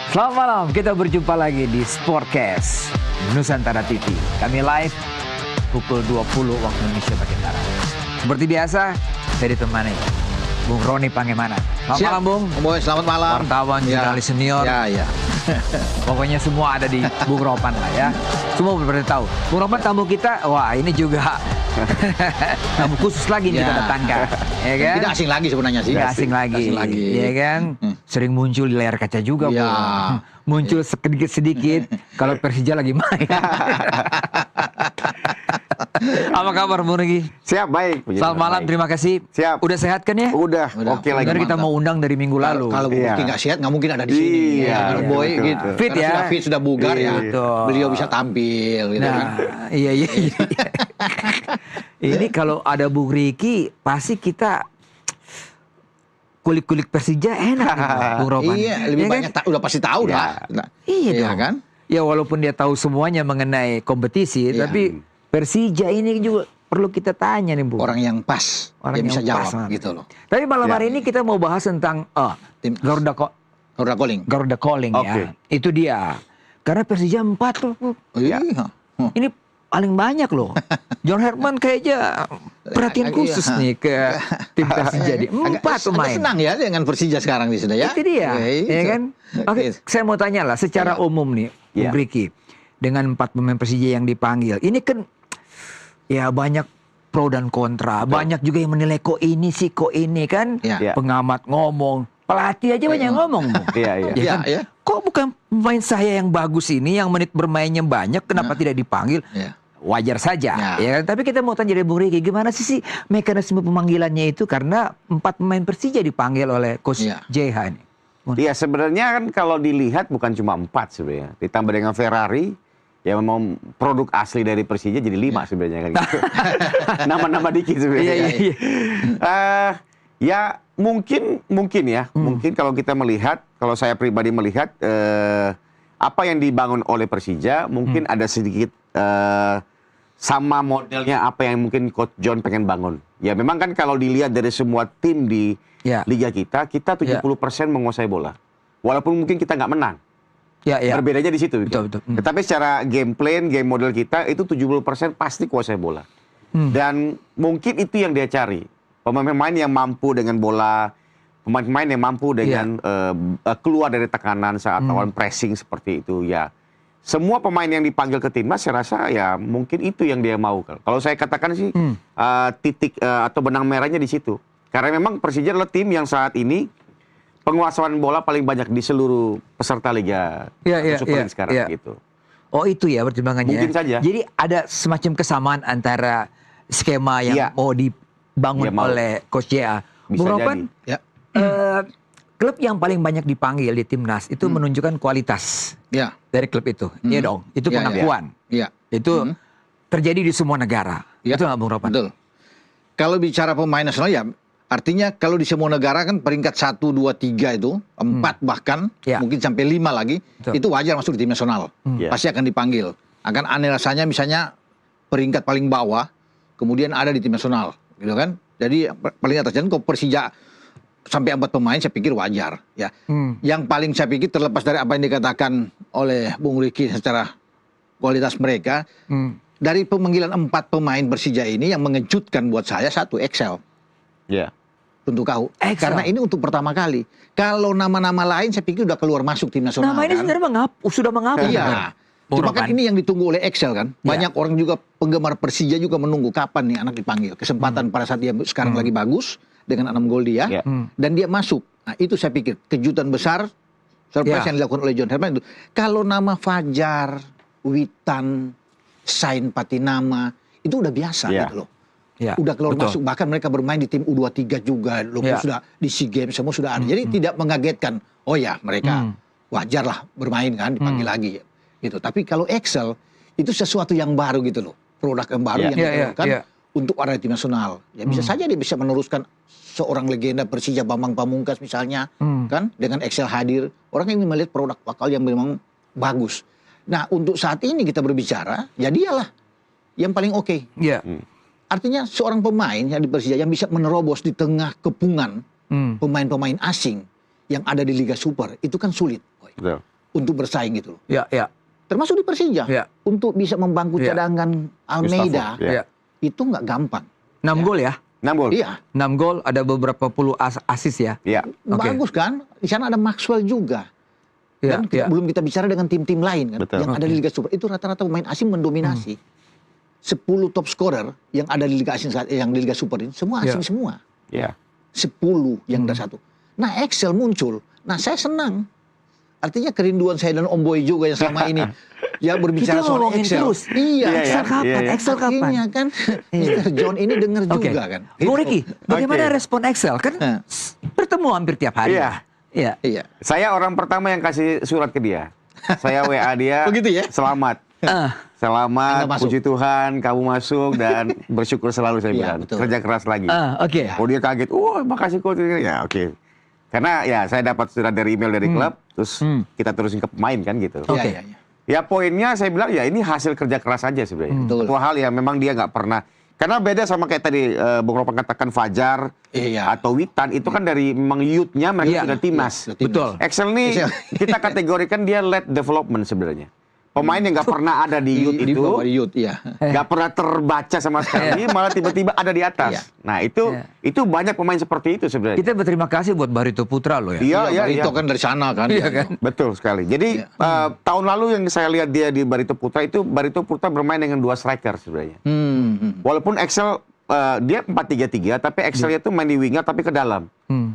Selamat malam, kita berjumpa lagi di Sportcast Nusantara TV. Kami live pukul 20 waktu Indonesia bagian Barat. Seperti biasa, saya ditemani Bung Roni Pangemana. Selamat malam, Bung. Boy, selamat malam. Wartawan, jurnalis senior. Ya. Pokoknya semua ada di Bung Ropan lah ya. Semua benar tahu. Bung Ropan tamu kita, wah ini juga tamu khusus lagi nih kita datangkan. Ya kan? Tidak asing lagi sebenarnya sih. Tidak asing lagi. Ya kan? Sering muncul di layar kaca juga, ya. Bung. Muncul sedikit-sedikit kalau Persija lagi main. Apa kabar, Bung Regi? Siap, baik. Selamat malam, terima kasih. Siap. Udah sehat kan ya? Udah. Oke lagi. Benar, kita mau undang dari minggu lalu. Kalau Bung Regi nggak sehat, nggak mungkin ada di sini. Iya, Kalau Boy betul, gitu. betul. Fit ya? Sudah bugar ya. Betul. Beliau bisa tampil gitu kan. Iya. Ini kalau ada Bung Riki, pasti kita kulik-kulik Persija enak nih, Bung Ropan. Iya, lebih ya banyak kan? udah pasti tahu Ya. lah. Iya Iya dong. kan? Ya walaupun dia tahu semuanya mengenai kompetisi, Iya. tapi Persija ini juga perlu kita tanya nih, Bu. Orang yang pas, Orang dia yang bisa jawab pas, gitu loh. Tapi malam Ya. hari ini kita mau bahas tentang Tim Garuda Calling. Garuda Calling Oke. ya. Itu dia. Karena Persija 4 tuh. Bu. Iya. Ini paling banyak loh. John Herman kayaknya perhatian khusus nih ke tim Persija. 4 pemain. Agak senang ya dengan Persija sekarang di sudah ya. Itu dia, ya kan? Oke, Gitu. saya mau tanya lah secara umum nih, Bung Ya. Riki, dengan 4 pemain Persija yang dipanggil, ini kan ya banyak pro dan kontra, banyak juga yang menilai kok ini sih, kok ini kan, Ya. pengamat ngomong, pelatih aja banyak ngomong, Bung. Iya. Ya Iya, kan? iya. Kok bukan pemain saya yang bagus ini, yang menit bermainnya banyak, kenapa tidak dipanggil? Iya. Wajar saja, Ya. ya kan? Tapi kita mau tanya dari Bung Riki, gimana sih mekanisme pemanggilannya itu? Karena 4 pemain Persija dipanggil oleh Coach Ya. JH ini. Iya, sebenarnya kan kalau dilihat bukan cuma 4 sebenarnya. Ditambah dengan Ferrari, ya memang produk asli dari Persija jadi 5 sebenarnya kan gitu. Nama-nama dikit sebenarnya. Iya. Ya mungkin ya. Mungkin kalau kita melihat, kalau saya pribadi melihat apa yang dibangun oleh Persija mungkin ada sedikit sama modelnya apa yang mungkin Coach John pengen bangun. Ya memang kan kalau dilihat dari semua tim di Ya. liga kita 70% menguasai bola. Walaupun mungkin kita nggak menang. Ya. Berbedanya di situ. Betul. Tetapi secara game plan, game model kita itu 70% pasti kuasai bola. Dan mungkin itu yang dia cari. Pemain-pemain yang mampu dengan bola, pemain-pemain yang mampu dengan keluar dari tekanan saat lawan pressing seperti itu ya. Semua pemain yang dipanggil ke timnas saya rasa ya mungkin itu yang dia mau. Kalau saya katakan sih titik atau benang merahnya di situ. Karena memang Persija adalah tim yang saat ini penguasaan bola paling banyak di seluruh peserta liga Super League sekarang gitu. Oh itu ya pertimbangannya. Mungkin saja. Jadi ada semacam kesamaan antara skema yang mau dibangun oleh Coach JA. Bisa Bung Ropan, Ya. klub yang paling banyak dipanggil di timnas itu menunjukkan kualitas Ya. dari klub itu. Iya dong, itu Ya, pengakuan. Iya. Itu terjadi di semua negara. Ya. Itu nggak, Bung Ropan? Betul. Kalau bicara pemain nasional ya artinya kalau di semua negara kan peringkat 1, 2, 3 itu 4 bahkan Ya. mungkin sampai 5 lagi Betul. itu wajar masuk di tim nasional. Ya. Pasti akan dipanggil. Akan aneh rasanya misalnya peringkat paling bawah kemudian ada di tim nasional, gitu kan? Jadi paling atas dan kok Persija sampai 4 pemain saya pikir wajar ya. Yang paling saya pikir terlepas dari apa yang dikatakan oleh Bung Riki secara kualitas mereka, dari pemanggilan 4 pemain Persija ini yang mengejutkan buat saya satu Excel. Ya. Untuk kau, Excel. karena ini untuk pertama kali. Kalau nama-nama lain saya pikir udah keluar masuk tim nasional. Nama ini kan? sebenarnya sudah mengapa? Iya. Bung Cuma kan Ropan. ini yang ditunggu oleh Excel kan. Ya. Banyak orang juga penggemar Persija juga menunggu kapan nih anak dipanggil. Kesempatan pada saat dia sekarang lagi bagus dengan 6 gol dia Ya. dan dia masuk. Nah, itu saya pikir kejutan besar surprise Ya. yang dilakukan oleh John Herman itu. Kalau nama Fajar, Witan, Sain Patinama itu udah biasa Ya. gitu loh. Ya, Udah keluar betul. masuk, bahkan mereka bermain di tim U23 juga, Ya. sudah di SEA Games semua sudah ada. Jadi tidak mengagetkan. Oh ya, mereka wajar lah bermain kan dipanggil lagi gitu. Tapi kalau Excel itu sesuatu yang baru gitu loh, produk yang baru Ya. yang Ya, dikeluarkan ya. untuk ada tim nasional. Ya bisa saja dia bisa meneruskan seorang legenda Persija Bambang Pamungkas misalnya, kan dengan Excel hadir, orang ingin melihat produk lokal yang memang bagus. Nah untuk saat ini kita berbicara, ya dialah yang paling oke. Iya. Artinya seorang pemain yang di Persija yang bisa menerobos di tengah kepungan pemain-pemain asing yang ada di Liga Super itu kan sulit. Betul. untuk bersaing gitu loh. Ya, ya. Termasuk di Persija. Ya. Untuk bisa membangku Ya. cadangan Almeida, Gustavo, Ya. itu nggak gampang. 6 gol ya. 6 gol. Iya, 6 gol, ada beberapa puluh asis ya. Iya. Oke. bagus kan? Di sana ada Maxwell juga. Ya, Dan ya. belum kita bicara dengan tim-tim lain kan, Betul. yang ada di Liga Super. Itu rata-rata pemain asing mendominasi. 10 top scorer yang ada di Liga asing yang di Liga Super ini semua Ya. asing semua. Iya. 10 yang ada satu. Nah, Excel muncul. Nah, saya senang. Artinya kerinduan saya dan Om Boy juga yang selama ini ya berbicara Kita soal ngomongin Excel. terus. Iya, Iya, Excel ya. kapan? Iya, iya. Excel kapan? Akhirnya kan Mr. John ini dengar Oke. juga kan. Bung Riki, bagaimana Oke. respon Excel? Kan Nah. bertemu hampir tiap hari. Iya. Iya. Iya. Saya orang pertama yang kasih surat ke dia. Saya WA dia. Begitu ya? Selamat. Ah, Selamat, Anda masuk. puji Tuhan, kamu masuk dan bersyukur selalu saya Iya, bilang. betul. Kerja keras lagi. oke. Oh dia kaget, makasih coach. Ya oke. Karena ya saya dapat surat dari email dari klub, terus kita terusin ke pemain kan gitu. Oke. Iya, iya, iya. Ya poinnya saya bilang ya ini hasil kerja keras aja sebenarnya. Betul. Satu hal yang memang dia nggak pernah. Karena beda sama kayak tadi Bung Ropan katakan Fajar Iya. atau Witan itu kan dari memang youth-nya mereka Iya. sudah timnas. Iya, timnas. Betul. Excel nih Excel. kita kategorikan dia led development sebenarnya. Pemain yang nggak pernah ada di youth Di itu, bawah youth, iya. nggak pernah terbaca sama sekali, malah tiba-tiba ada di atas. Iya. Nah itu banyak pemain seperti itu sebenarnya. Kita berterima kasih buat Barito Putra loh ya. Iya, Barito kan dari sana kan. Iya kan? Betul sekali. Jadi tahun lalu yang saya lihat dia di Barito Putra itu Barito Putra bermain dengan 2 striker sebenarnya. Walaupun Excel dia 4-3-3 tapi Excelnya tuh main di winger tapi ke dalam.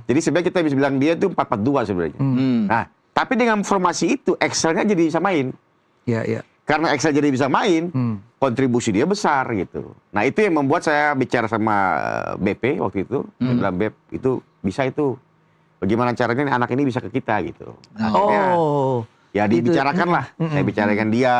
Jadi sebenarnya kita bisa bilang dia itu 4-4-2 sebenarnya. Nah, tapi dengan formasi itu Excelnya jadi bisa main. Iya, iya. Karena Excel jadi bisa main, kontribusi dia besar gitu. Nah itu yang membuat saya bicara sama BP waktu itu, saya bilang Beb itu bisa itu. Bagaimana caranya nih anak ini bisa ke kita gitu. Akhirnya, Oh. ya dibicarakan lah. Saya bicarakan dia,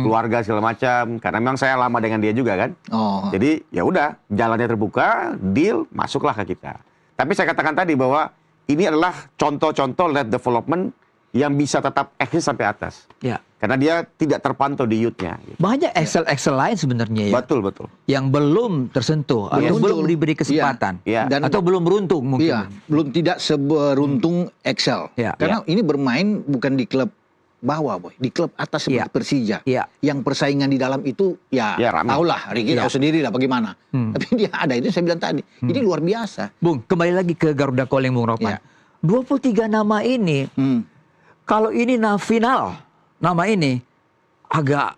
keluarga segala macam. Karena memang saya lama dengan dia juga kan. Oh. Jadi ya udah jalannya terbuka, deal, masuklah ke kita. Tapi saya katakan tadi bahwa ini adalah contoh-contoh led development yang bisa tetap eksis sampai atas. Ya. Karena dia tidak terpantau di youth-nya. Gitu. Banyak Excel lain sebenarnya ya. Betul, betul. Yang belum tersentuh atau muncul. belum diberi kesempatan. Iya. Dan Atau belum beruntung mungkin. Iya, belum tidak seberuntung Excel. Iya. Karena ini bermain bukan di klub bawah, Boy. Di klub atas seperti Iya. Persija. Iya. Yang persaingan di dalam itu ya, Ya, ramai. tahulah, Ricky Iya. tahu sendiri lah bagaimana. Tapi dia ada, itu saya bilang tadi. Ini luar biasa. Bung, kembali lagi ke Garuda Calling Bung Ropan. Iya. 23 nama ini, kalau ini final, nama ini agak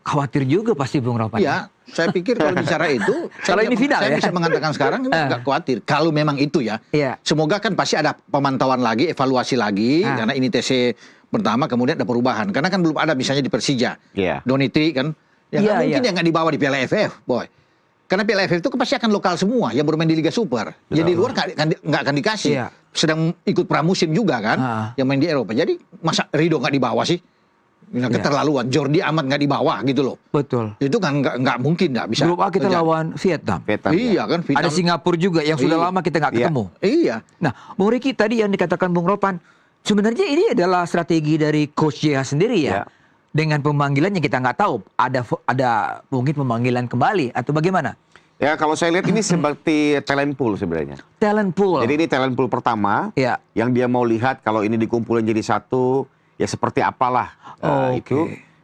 khawatir juga pasti Bung Ropan. Iya, saya pikir kalau bicara itu, Kalau ini final saya ya? bisa mengatakan sekarang ini nggak khawatir. Kalau memang itu ya, Iya. semoga kan pasti ada pemantauan lagi, evaluasi lagi, karena ini TC pertama, kemudian ada perubahan. Karena kan belum ada misalnya di Persija, Iya. Donitri kan, ya Iya, nggak mungkin iya. dia nggak dibawa di Piala AFF, Boy. Karena Piala AFF itu pasti akan lokal semua yang bermain di Liga Super. Jadi di luar nggak akan dikasih. Iya. Sedang ikut pramusim juga kan, yang main di Eropa. Jadi masa Rido nggak dibawa sih? Nah, Iya. keterlaluan. Jordi Amat nggak dibawa gitu loh. Betul. Itu kan nggak mungkin nggak bisa. Grup A kita terjadi. lawan Vietnam. Vietnam, Iya kan. Ada Singapura juga yang sudah Iya. lama kita nggak Iya. ketemu. Iya. Nah, Bung Riki tadi yang dikatakan Bung Ropan, sebenarnya ini adalah strategi dari Coach JH sendiri ya. Iya. Dengan pemanggilan yang kita nggak tahu, ada mungkin pemanggilan kembali atau bagaimana? Ya kalau saya lihat ini seperti talent pool sebenarnya. Talent pool. Jadi ini talent pool pertama Iya. yang dia mau lihat kalau ini dikumpulin jadi satu, ya seperti apalah Oke. itu.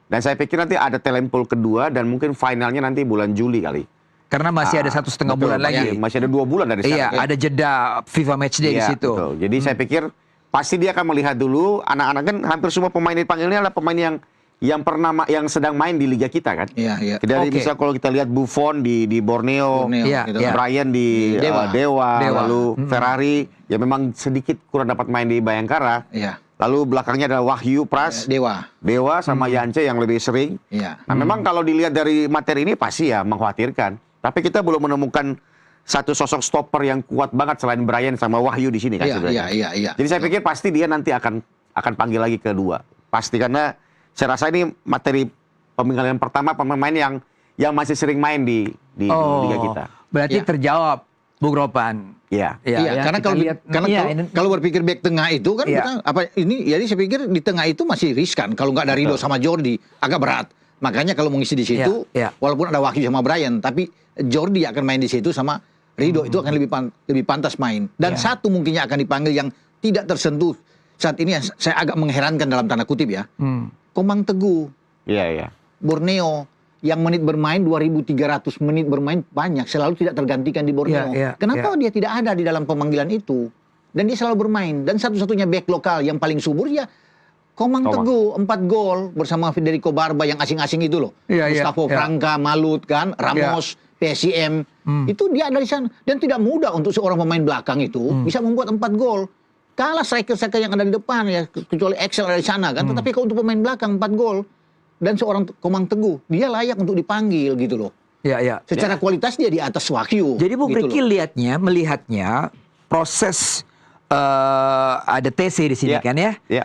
Dan saya pikir nanti ada talent pool kedua dan mungkin finalnya nanti bulan Juli kali. Karena masih ada 1,5 Betul, bulan lagi. Masih ada 2 bulan dari Iya, sekarang. ada jeda FIFA Matchday di Iya, situ. betul. Jadi saya pikir pasti dia akan melihat dulu anak-anak kan hampir semua pemain dipanggilnya adalah pemain yang pernah yang sedang main di liga kita kan. Iya, iya. Dari Oke. misal kalau kita lihat Buffon di Borneo, Iya, gitu iya. kan. Brian di Dewa. Dewa, Dewa. lalu Ferrari ya memang sedikit kurang dapat main di Bayangkara. Iya. Lalu belakangnya ada Wahyu Pras, Dewa. Dewa sama Yance yang lebih sering. Iya. Nah, memang kalau dilihat dari materi ini pasti ya mengkhawatirkan. Tapi kita belum menemukan satu sosok stopper yang kuat banget selain Brian sama Wahyu di sini kan Iya, sebenarnya. iya. Jadi saya pikir pasti dia nanti akan panggil lagi kedua. Pasti karena saya rasa ini materi pemanggilan pertama pemain yang masih sering main di liga kita. Berarti Iya. terjawab Bung Ropan. Iya. Iya, Iya, ya, karena kita kalau lihat, kalau, ini- kalau berpikir back tengah itu kan Iya. kita, apa ini jadi saya pikir di tengah itu masih riskan kalau nggak ada Rido sama Jordi agak berat. Makanya kalau mengisi di situ Iya, iya. walaupun ada Wahyu sama Brian tapi Jordi akan main di situ sama Rido itu akan lebih pantas main. Dan Iya. satu mungkinnya akan dipanggil yang tidak tersentuh saat ini yang saya agak mengherankan dalam tanda kutip ya. Komang Teguh, Iya. Borneo, yang menit bermain 2.300 menit bermain banyak, selalu tidak tergantikan di Borneo. Kenapa dia tidak ada di dalam pemanggilan itu? Dan dia selalu bermain. Dan satu-satunya back lokal yang paling subur ya Komang Teguh, 4 gol bersama Federico Barba yang asing-asing itu loh. Gustavo Franca, Malut kan, Ramos, PSIM. Itu dia ada di sana. Dan tidak mudah untuk seorang pemain belakang itu bisa membuat 4 gol. Kalah striker-striker yang ada di depan ya, kecuali Excel ada di sana kan. Tetapi kalau untuk pemain belakang 4 gol dan seorang Komang Teguh, dia layak untuk dipanggil gitu loh. Secara kualitas dia di atas Wakyu. Jadi Bung gitu Riki melihatnya proses ada TC di sini kan ya? Iya.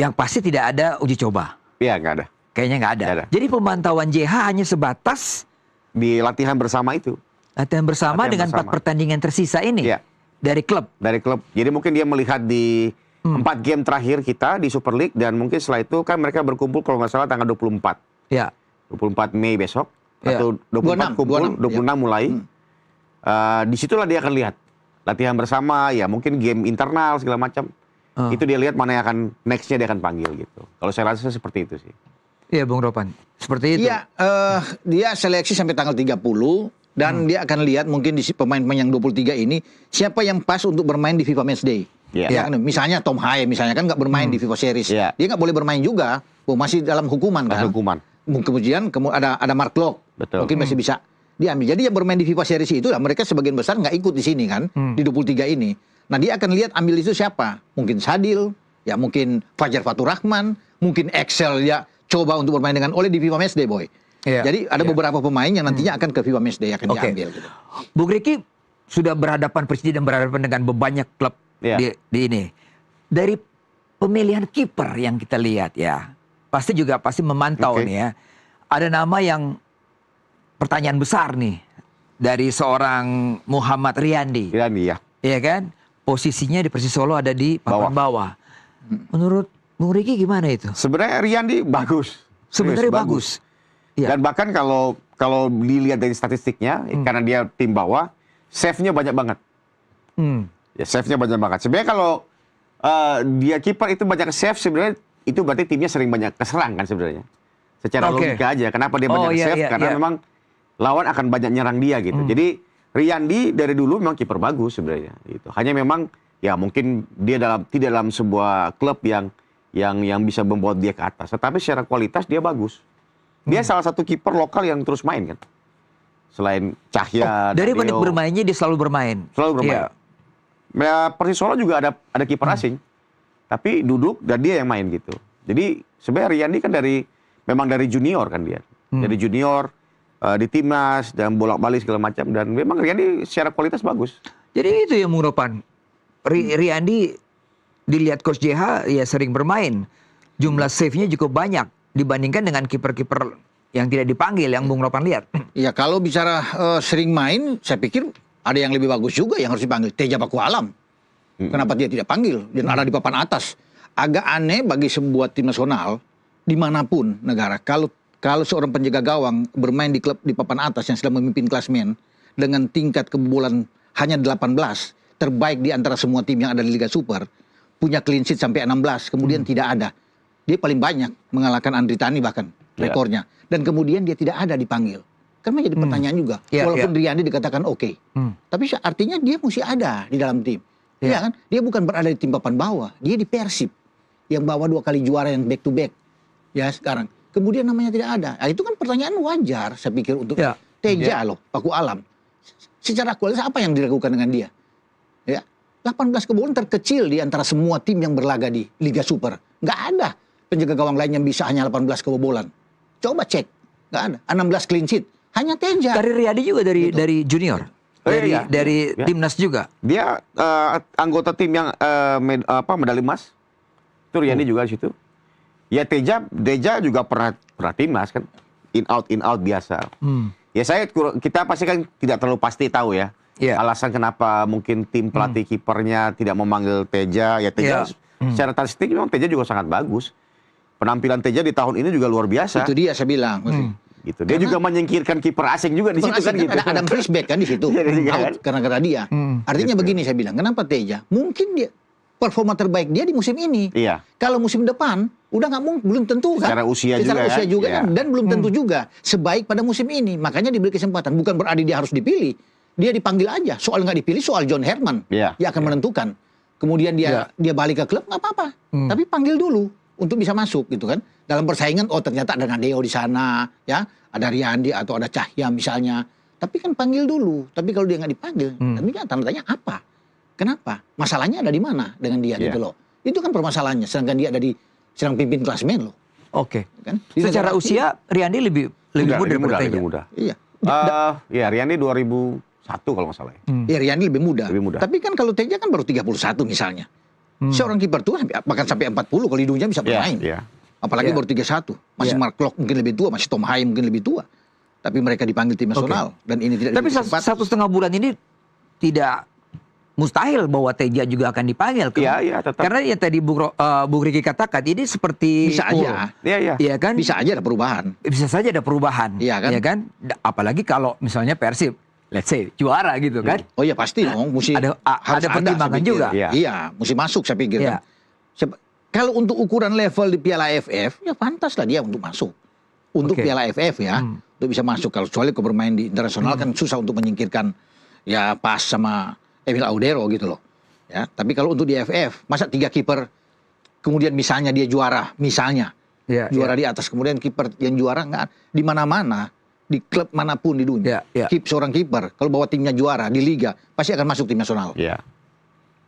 Yang pasti tidak ada uji coba. Iya, nggak ada. Kayaknya nggak ada. Jadi pemantauan JH hanya sebatas Di latihan bersama itu. latihan bersama dengan 4 pertandingan tersisa ini. Iya. Dari klub. Dari klub. Jadi mungkin dia melihat di 4 game terakhir kita di Super League, dan mungkin setelah itu kan mereka berkumpul kalau nggak salah tanggal 24. Ya. 24 Mei besok. Iya. Atau 24 kumpul, 26 mulai. Disitulah dia akan lihat. Latihan bersama, ya mungkin game internal segala macam. Itu dia lihat mana yang akan next-nya dia akan panggil gitu. Kalau saya rasa seperti itu sih. Iya Bung Ropan. Seperti itu. Iya, dia seleksi sampai tanggal 30 dan dia akan lihat mungkin di pemain-pemain yang 23 ini siapa yang pas untuk bermain di FIFA Matchday. Ya, kan? Misalnya Tom Haye misalnya kan nggak bermain di FIFA Series. Dia nggak boleh bermain juga, masih dalam hukuman kan. Kemudian ada Mark Locke, mungkin masih bisa diambil. Jadi yang bermain di FIFA Series itu lah mereka sebagian besar nggak ikut di sini kan, di 23 ini. Nah dia akan lihat ambil itu siapa, mungkin Sadil, ya mungkin Fajar Fatur Rahman, mungkin Excel ya coba untuk bermain dengan Ole di FIFA Matchday boy. Jadi ada beberapa pemain yang nantinya akan ke FIFA Matchday akan diambil. Gitu. Bung Riki sudah presiden berhadapan dengan banyak klub di ini. Dari pemilihan kiper yang kita lihat ya, pasti memantau nih ya. Ada nama yang pertanyaan besar nih dari seorang Muhammad Riyandi. Ya. Iya kan? Posisinya di Persis Solo ada di papan bawah. Menurut Bung Riki gimana itu? Sebenarnya Riyandi bagus. Sebenarnya bagus. Dan bahkan kalau dilihat dari statistiknya, karena dia tim bawah, save-nya banyak banget. Ya, save-nya banyak banget. Sebenarnya kalau dia kiper itu banyak save, sebenarnya itu berarti timnya sering banyak keserang kan sebenarnya. Secara logika aja. Kenapa dia banyak save? Karena memang lawan akan banyak nyerang dia gitu. Jadi Riyandi dari dulu memang kiper bagus sebenarnya. Gitu. Hanya memang ya mungkin dia tidak dalam sebuah klub yang bisa membawa dia ke atas. Tetapi secara kualitas dia bagus. Dia salah satu kiper lokal yang terus main kan. Selain Cahya. Dari menit bermainnya dia selalu bermain. Selalu bermain. Ya, Persis Solo juga ada kiper asing. Tapi duduk dan dia yang main gitu. Jadi sebenarnya Riyandi kan memang dari junior kan dia. Dari junior di timnas dan bolak-balik segala macam, dan memang Riyandi secara kualitas bagus. Jadi itu yang Bung Ropan. Riyandi dilihat Coach JH ya sering bermain. Jumlah save-nya cukup banyak dibandingkan dengan kiper-kiper yang tidak dipanggil yang Bung Ropan lihat. Ya kalau bicara sering main, saya pikir ada yang lebih bagus juga yang harus dipanggil. Teja Paku Alam. Kenapa dia tidak panggil dan ada di papan atas? Agak aneh bagi sebuah tim nasional dimanapun negara kalau seorang penjaga gawang bermain di klub di papan atas yang sedang memimpin klasmen dengan tingkat kebobolan hanya 18, terbaik di antara semua tim yang ada di Liga Super, punya clean sheet sampai 16, kemudian tidak ada. Dia paling banyak mengalahkan Andri Tani bahkan rekornya. Dan kemudian dia tidak ada dipanggil. Kan menjadi pertanyaan juga. Walaupun Riyandi dikatakan oke. Tapi artinya dia mesti ada di dalam tim. Iya kan? Dia bukan berada di tim papan bawah. Dia di Persib. Yang bawa 2 kali juara yang back to back. Ya sekarang. Kemudian namanya tidak ada. Nah, itu kan pertanyaan wajar saya pikir untuk Teja loh, Paku Alam. Secara kualitas apa yang dilakukan dengan dia? Ya, 18 kebobolan terkecil di antara semua tim yang berlaga di Liga Super. Nggak ada penjaga gawang lain yang bisa hanya 18 kebobolan. Coba cek, nggak ada. 16 clean sheet, hanya Teja. Dari Riyadi juga dari junior, dari timnas juga. Dia anggota tim yang medali emas. Itu Riyandi juga di situ. Ya Teja juga pernah timnas kan, in out biasa. Ya kita pasti kan tidak terlalu pasti tahu ya alasan kenapa mungkin tim pelatih kipernya tidak memanggil Teja. Ya Teja secara statistik memang Teja juga sangat bagus. Penampilan Teja di tahun ini juga luar biasa. Itu dia saya bilang. Gitu. Dia juga menyingkirkan kiper asing juga di situ kan gitu. Ada Adam Frisbeck kan di situ. Out karena dia. Artinya begini saya bilang, kenapa Teja? Mungkin dia performa terbaik dia di musim ini. Iya. Kalau musim depan udah nggak mungkin, belum tentu kan. Secara usia Secara juga usia kan? juga Iya. kan, dan belum tentu juga sebaik pada musim ini. Makanya diberi kesempatan. Bukan berarti dia harus dipilih. Dia dipanggil aja. Soal nggak dipilih soal John Herman. Iya. Dia akan menentukan. Kemudian dia balik ke klub nggak apa-apa. Tapi panggil dulu untuk bisa masuk gitu kan. Dalam persaingan, oh ternyata ada Nadeo di sana, ya, ada Riyandi atau ada Cahya misalnya. Tapi kan panggil dulu. Tapi kalau dia nggak dipanggil, tentunya tanda tanya apa? Kenapa? Masalahnya ada di mana dengan dia gitu loh. Itu kan permasalahannya. Sedangkan dia ada sedang pimpin klasemen loh. Oke. Kan? Secara usia Riyandi lebih muda daripada Teja. lebih muda. Iya. Ya Riyandi 2001 kalau nggak salah. Ya Riyandi lebih muda. Lebih muda. Tapi kan kalau Teja kan baru 31 misalnya. Seorang kiper tua bahkan sampai 40 kalau hidungnya bisa bermain. Iya. Apalagi Iya. baru 31. Masih Iya. Mark Klok mungkin lebih tua, masih Tom Hai mungkin lebih tua. Tapi mereka dipanggil tim nasional dan ini tidak Tapi diberi kesempatan. 1,5 bulan ini tidak mustahil bahwa Teja juga akan dipanggil kan? Iya, tetap. Karena yang tadi Bung Riki katakan ini seperti Bisa aja. Iya. Iya kan? Bisa aja ada perubahan. Bisa saja ada perubahan. Iya kan? Apalagi kalau misalnya Persib, let's say juara gitu kan? Oh iya pasti dong, mesti Ada harus pertimbangan saya pikir. juga. Iya. Iya, mesti masuk saya pikir Iya. kan. Kalau untuk ukuran level di Piala AFF, ya pantas lah dia untuk masuk. Untuk Oke. Piala AFF ya, untuk bisa masuk. Kalau kecuali kau bermain di internasional kan susah untuk menyingkirkan ya Pas sama Emil Audero gitu loh. Ya, tapi kalau untuk di AFF, masa 3 kiper kemudian misalnya dia juara, misalnya Iya, juara di atas, kemudian kiper yang juara nggak di mana-mana, di klub manapun di dunia. Iya. Seorang kiper kalau bawa timnya juara di liga pasti akan masuk tim nasional. Iya.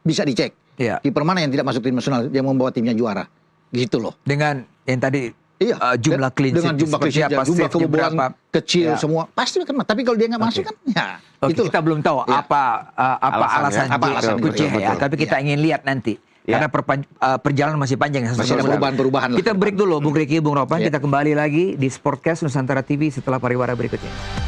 Bisa dicek. Iya. Kiper mana yang tidak masuk tim nasional yang membawa timnya juara. Gitu loh. Dengan yang tadi Iya. jumlah clean dengan sheet jumlah seperti clean sheet, apa, jumlah save-nya kebobolan berapa. kecil Ya. semua pasti akan. Tapi kalau dia nggak masuk kan, ya Oke, itulah. kita belum tahu Iya. apa alasan Apa alasan Kuceh betul, ya, betul. tapi kita ingin lihat nanti. Ya. Karena perjalanan masih panjang. Masih ada perubahan-perubahan lah. Kita break dulu, Bung Riki, Bung Ropan. Ya. Kita kembali lagi di Sportcast Nusantara TV setelah pariwara berikutnya.